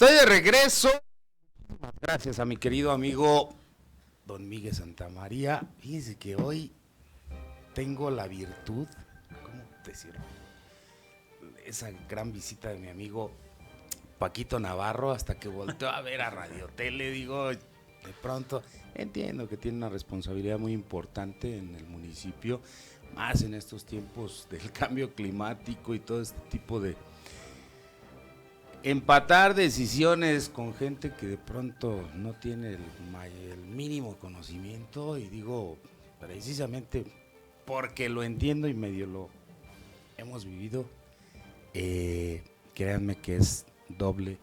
Estoy de regreso. Gracias a mi querido amigo don Miguel Santamaría. Fíjense que hoy tengo la virtud, ¿cómo decirlo? Esa gran visita de mi amigo Paquito Navarro, hasta que volteó a ver a Radio Tele, digo, de pronto entiendo que tiene una responsabilidad muy importante en el municipio, más en estos tiempos del cambio climático y todo este tipo de empatar decisiones con gente que de pronto no tiene el mínimo conocimiento, y digo, precisamente porque lo entiendo y medio lo hemos vivido, créanme que es doble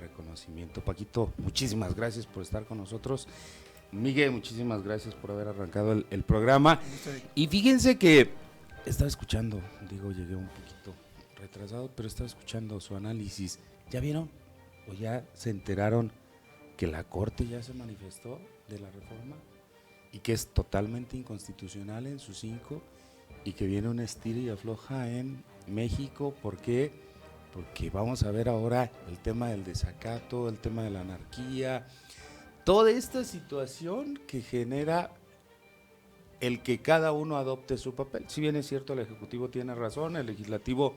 reconocimiento. Paquito, muchísimas gracias por estar con nosotros. Miguel, muchísimas gracias por haber arrancado el programa. Y fíjense que estaba escuchando, digo, llegué un poquito retrasado, pero estaba escuchando su análisis. ¿Ya vieron o ya se enteraron que la Corte ya se manifestó de la reforma y que es totalmente inconstitucional en sus 5 y que viene una estira y afloja en México? ¿Por qué? Porque vamos a ver ahora el tema del desacato, el tema de la anarquía, toda esta situación que genera el que cada uno adopte su papel. Si bien es cierto, el Ejecutivo tiene razón, el Legislativo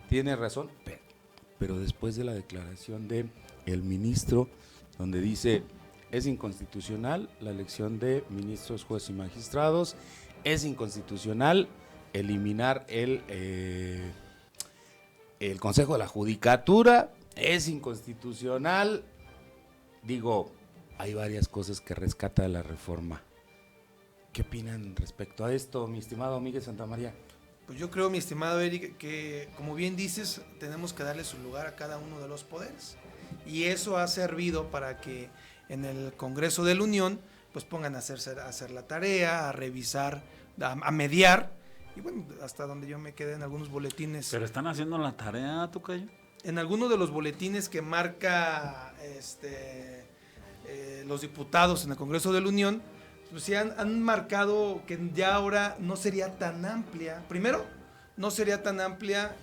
tiene razón, pero después de la declaración de el ministro, donde dice es inconstitucional la elección de ministros, jueces y magistrados, es inconstitucional eliminar el Consejo de la Judicatura, es inconstitucional, digo, hay varias cosas que rescata de la reforma. ¿Qué opinan respecto a esto, mi estimado Miguel Santamaría? Pues yo creo, mi estimado Eric, que como bien dices, tenemos que darle su lugar a cada uno de los poderes. Y eso ha servido para que en el Congreso de la Unión pues pongan a hacer la tarea, a revisar, a mediar. Y bueno, hasta donde yo me quedé en algunos boletines. ¿Pero están haciendo la tarea, Tocayo? En algunos de los boletines que marca los diputados en el Congreso de la Unión, pues sí han marcado que ya ahora no sería tan amplia. Primero, no sería tan amplia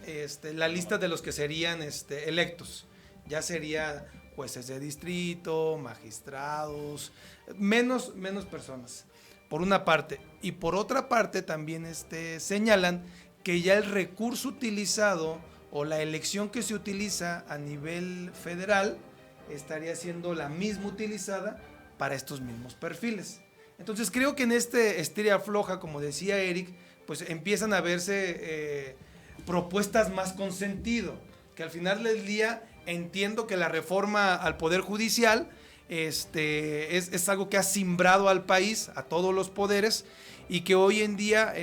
la lista de los que serían electos. Ya sería jueces de distrito, magistrados, menos personas, por una parte. Y por otra parte también señalan que ya el recurso utilizado o la elección que se utiliza a nivel federal estaría siendo la misma utilizada para estos mismos perfiles. Entonces creo que en estira floja, como decía Eric, pues empiezan a verse propuestas más con sentido, que al final del día entiendo que la reforma al Poder Judicial es algo que ha cimbrado al país, a todos los poderes, y que hoy en día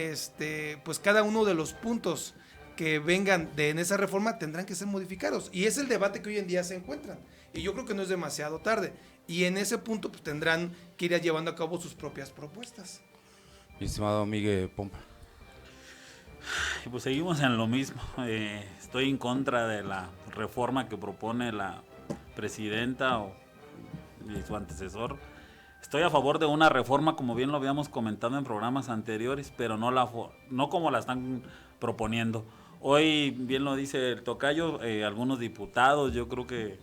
pues cada uno de los puntos que vengan en esa reforma tendrán que ser modificados, y es el debate que hoy en día se encuentran, y yo creo que no es demasiado tarde. Y en ese punto pues tendrán que ir llevando a cabo sus propias propuestas. Mi estimado Miguel Pompa. Pues seguimos en lo mismo. Estoy en contra de la reforma que propone la presidenta y su antecesor. Estoy a favor de una reforma, como bien lo habíamos comentado en programas anteriores, pero no como la están proponiendo. Hoy, bien lo dice el Tocayo, algunos diputados, yo creo que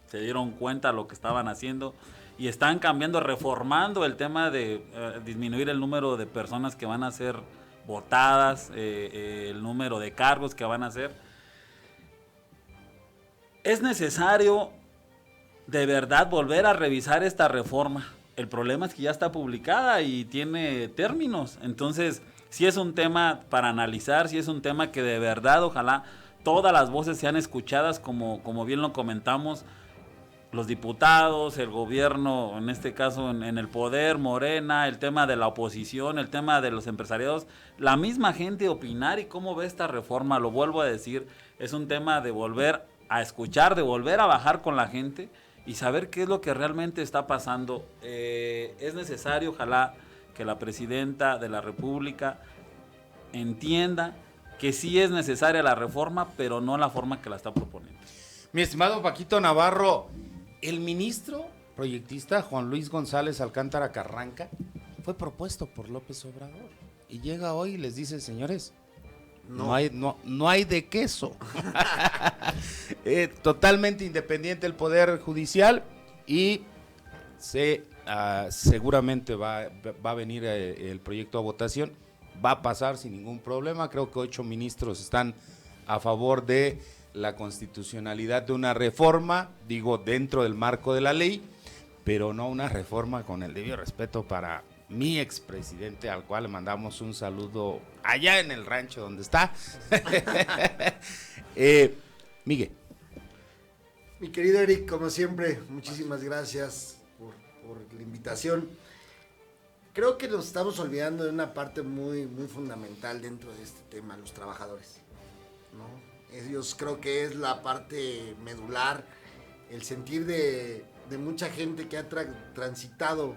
se dieron cuenta de lo que estaban haciendo y están cambiando, reformando el tema de disminuir el número de personas que van a ser votadas, el número de cargos que van a hacer. Es necesario de verdad volver a revisar esta reforma. El problema es que ya está publicada y tiene términos, entonces sí es un tema para analizar, sí es un tema que de verdad ojalá todas las voces sean escuchadas, como bien lo comentamos, los diputados, el gobierno, en este caso en el poder, Morena, el tema de la oposición, el tema de los empresariados, la misma gente opinar y cómo ve esta reforma. Lo vuelvo a decir, es un tema de volver a escuchar, de volver a bajar con la gente y saber qué es lo que realmente está pasando. Es necesario, ojalá, que la presidenta de la República entienda que sí es necesaria la reforma, pero no la forma que la está proponiendo. Mi estimado Paquito Navarro, el ministro proyectista Juan Luis González Alcántara Carranca fue propuesto por López Obrador y llega hoy y les dice: señores, No hay de queso. Totalmente independiente el Poder Judicial y seguramente va a venir el proyecto a votación. Va a pasar sin ningún problema. Creo que 8 ministros están a favor de la constitucionalidad de una reforma, digo, dentro del marco de la ley, pero no una reforma, con el debido respeto para mi expresidente, al cual le mandamos un saludo allá en el rancho donde está. Miguel. Mi querido Eric, como siempre, muchísimas gracias por la invitación. Creo que nos estamos olvidando de una parte muy, muy fundamental dentro de este tema, los trabajadores, ¿no? Ellos creo que es la parte medular, el sentir de mucha gente que ha transitado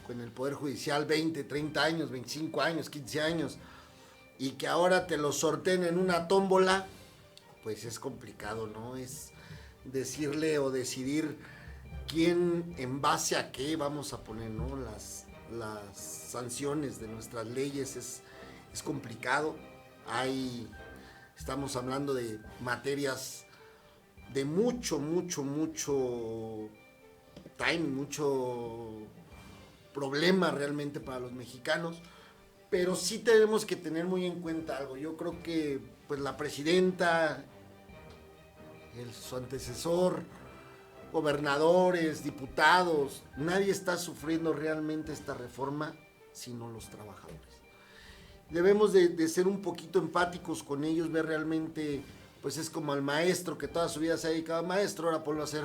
con el Poder Judicial 20, 30 años, 25 años, 15 años, y que ahora te lo sorteen en una tómbola, pues es complicado, ¿no? Es decirle o decidir quién, en base a qué vamos a poner, ¿no? Las sanciones de nuestras leyes es complicado. Estamos hablando de materias de mucho time, mucho problema realmente para los mexicanos, pero sí tenemos que tener muy en cuenta algo. Yo creo que pues la presidenta, su antecesor, gobernadores, diputados, nadie está sufriendo realmente esta reforma sino los trabajadores. Debemos de ser un poquito empáticos con ellos, ver realmente, pues es como al maestro que toda su vida se ha dedicado a maestro, ahora ponlo a hacer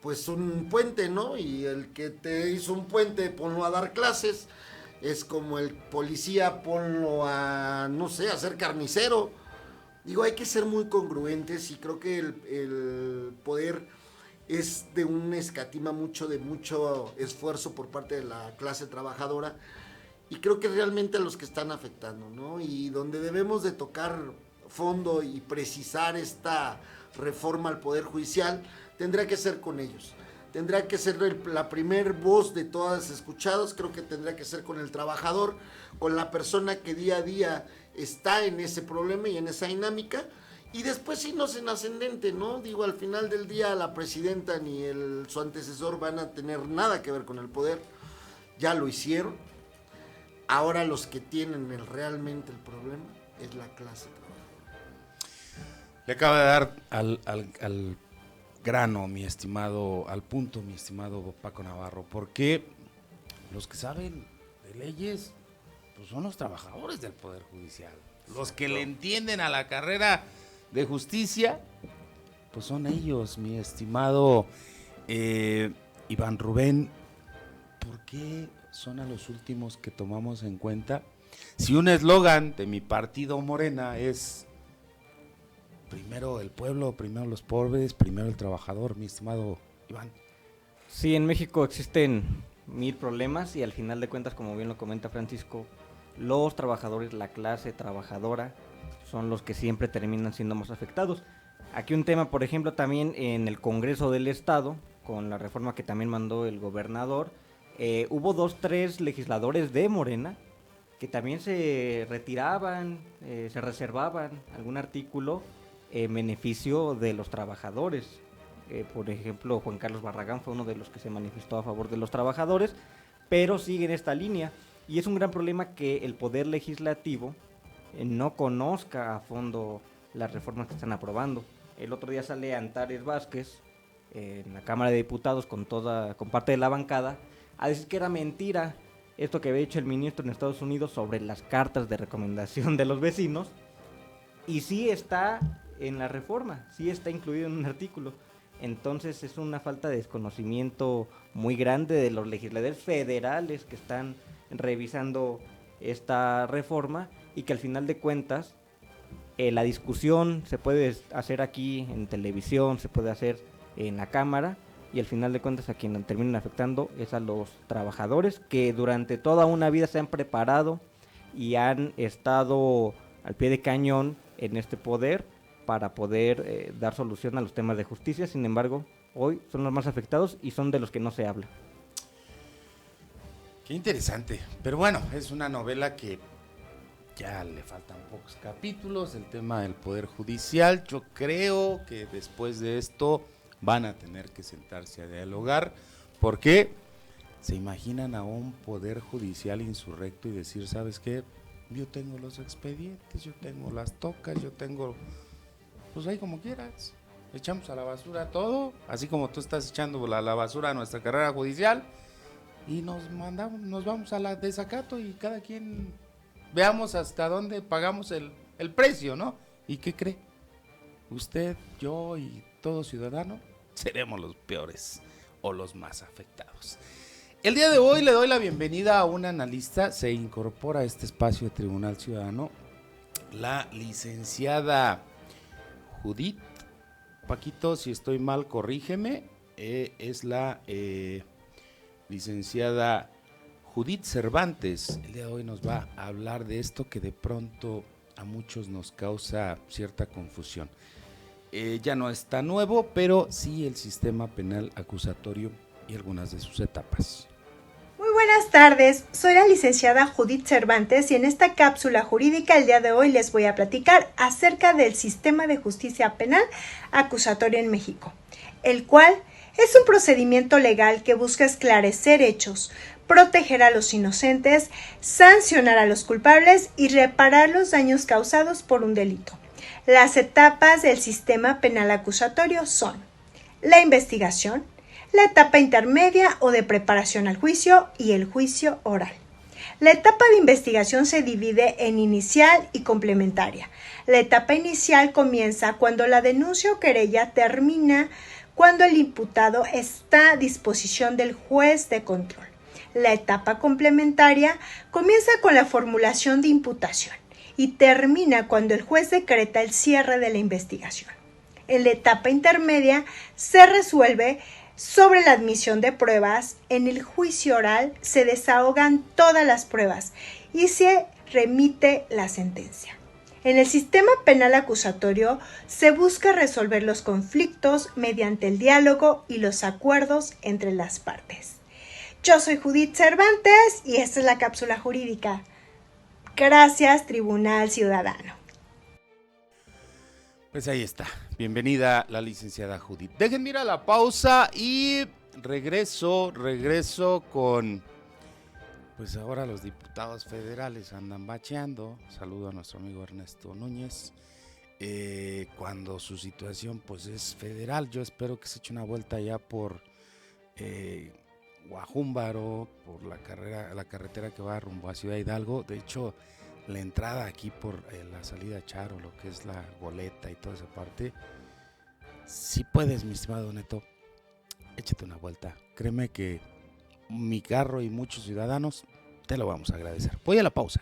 pues un puente, ¿no? Y el que te hizo un puente, ponlo a dar clases. Es como el policía, ponlo a, no sé, a ser carnicero. Digo, hay que ser muy congruentes y creo que el poder es de un escatima mucho esfuerzo por parte de la clase trabajadora, y creo que realmente a los que están afectando, ¿no? Y donde debemos de tocar fondo y precisar esta reforma al Poder Judicial, tendrá que ser con ellos. Tendrá que ser la primer voz de todas escuchadas. Creo que tendrá que ser con el trabajador, con la persona que día a día está en ese problema y en esa dinámica. Y después irnos en ascendente, ¿no? Digo, al final del día la presidenta ni su antecesor van a tener nada que ver con el poder. Ya lo hicieron. Ahora los que tienen realmente el problema es la clase trabajadora. Le acaba de dar al grano, al punto, mi estimado Paco Navarro, porque los que saben de leyes pues son los trabajadores del Poder Judicial. Los que le entienden a la carrera de justicia, pues son ellos, mi estimado Iván Rubén. ¿Por qué son a los últimos que tomamos en cuenta? Si un eslogan de mi partido Morena es primero el pueblo, primero los pobres, primero el trabajador, mi estimado Iván. Sí, en México existen 1000 problemas y al final de cuentas, como bien lo comenta Francisco, los trabajadores, la clase trabajadora, son los que siempre terminan siendo más afectados. Aquí un tema, por ejemplo, también en el Congreso del Estado, con la reforma que también mandó el gobernador, hubo 2-3 legisladores de Morena que también se retiraban, se reservaban algún artículo en beneficio de los trabajadores. Por ejemplo, Juan Carlos Barragán fue uno de los que se manifestó a favor de los trabajadores, pero sigue en esta línea. Y es un gran problema que el Poder Legislativo no conozca a fondo las reformas que están aprobando. El otro día sale Antares Vázquez en la Cámara de Diputados con parte de la bancada a decir que era mentira esto que había dicho el ministro en Estados Unidos sobre las cartas de recomendación de los vecinos, y sí está en la reforma, sí está incluido en un artículo. Entonces es una falta de desconocimiento muy grande de los legisladores federales que están revisando esta reforma, y que al final de cuentas la discusión se puede hacer aquí en televisión, se puede hacer en la Cámara, y al final de cuentas a quien terminan afectando es a los trabajadores que durante toda una vida se han preparado y han estado al pie de cañón en este poder para poder dar solución a los temas de justicia. Sin embargo, hoy son los más afectados y son de los que no se habla. Qué interesante. Pero bueno, es una novela que ya le faltan pocos capítulos, el tema del Poder Judicial. Yo creo que después de esto van a tener que sentarse a dialogar, porque se imaginan a un Poder Judicial insurrecto y decir, ¿sabes qué? Yo tengo los expedientes, yo tengo las tocas, yo tengo, pues ahí como quieras, echamos a la basura todo, así como tú estás echando la basura a nuestra carrera judicial, y nos vamos a la desacato y cada quien veamos hasta dónde pagamos el precio, ¿no? ¿Y qué cree? Usted, yo y todo ciudadano seremos los peores o los más afectados. El día de hoy le doy la bienvenida a un analista, se incorpora a este espacio de Tribunal Ciudadano, la licenciada Judith. Paquito, si estoy mal, corrígeme, es la licenciada Judith Cervantes. El día de hoy nos va a hablar de esto que de pronto a muchos nos causa cierta confusión. Ya no está nuevo, pero sí el sistema penal acusatorio y algunas de sus etapas. Muy buenas tardes, soy la licenciada Judith Cervantes y en esta cápsula jurídica el día de hoy les voy a platicar acerca del sistema de justicia penal acusatorio en México, el cual es un procedimiento legal que busca esclarecer hechos, proteger a los inocentes, sancionar a los culpables y reparar los daños causados por un delito. Las etapas del sistema penal acusatorio son la investigación, la etapa intermedia o de preparación al juicio y el juicio oral. La etapa de investigación se divide en inicial y complementaria. La etapa inicial comienza cuando la denuncia o querella termina cuando el imputado está a disposición del juez de control. La etapa complementaria comienza con la formulación de imputación y termina cuando el juez decreta el cierre de la investigación. En la etapa intermedia se resuelve sobre la admisión de pruebas. En el juicio oral se desahogan todas las pruebas y se remite la sentencia. En el sistema penal acusatorio se busca resolver los conflictos mediante el diálogo y los acuerdos entre las partes. Yo soy Judith Cervantes y esta es la cápsula jurídica. Gracias, Tribunal Ciudadano. Pues ahí está. Bienvenida la licenciada Judith. Déjenme ir a la pausa y regreso con, pues ahora los diputados federales andan bacheando. Saludo a nuestro amigo Ernesto Núñez. Cuando su situación pues es federal, yo espero que se eche una vuelta ya por Guajúmbaro, por la carretera que va rumbo a Ciudad Hidalgo. De hecho, la entrada aquí por la salida a Charo, lo que es la Goleta y toda esa parte, si puedes, mi estimado Neto, échate una vuelta. Créeme que mi carro y muchos ciudadanos te lo vamos a agradecer. Voy a la pausa.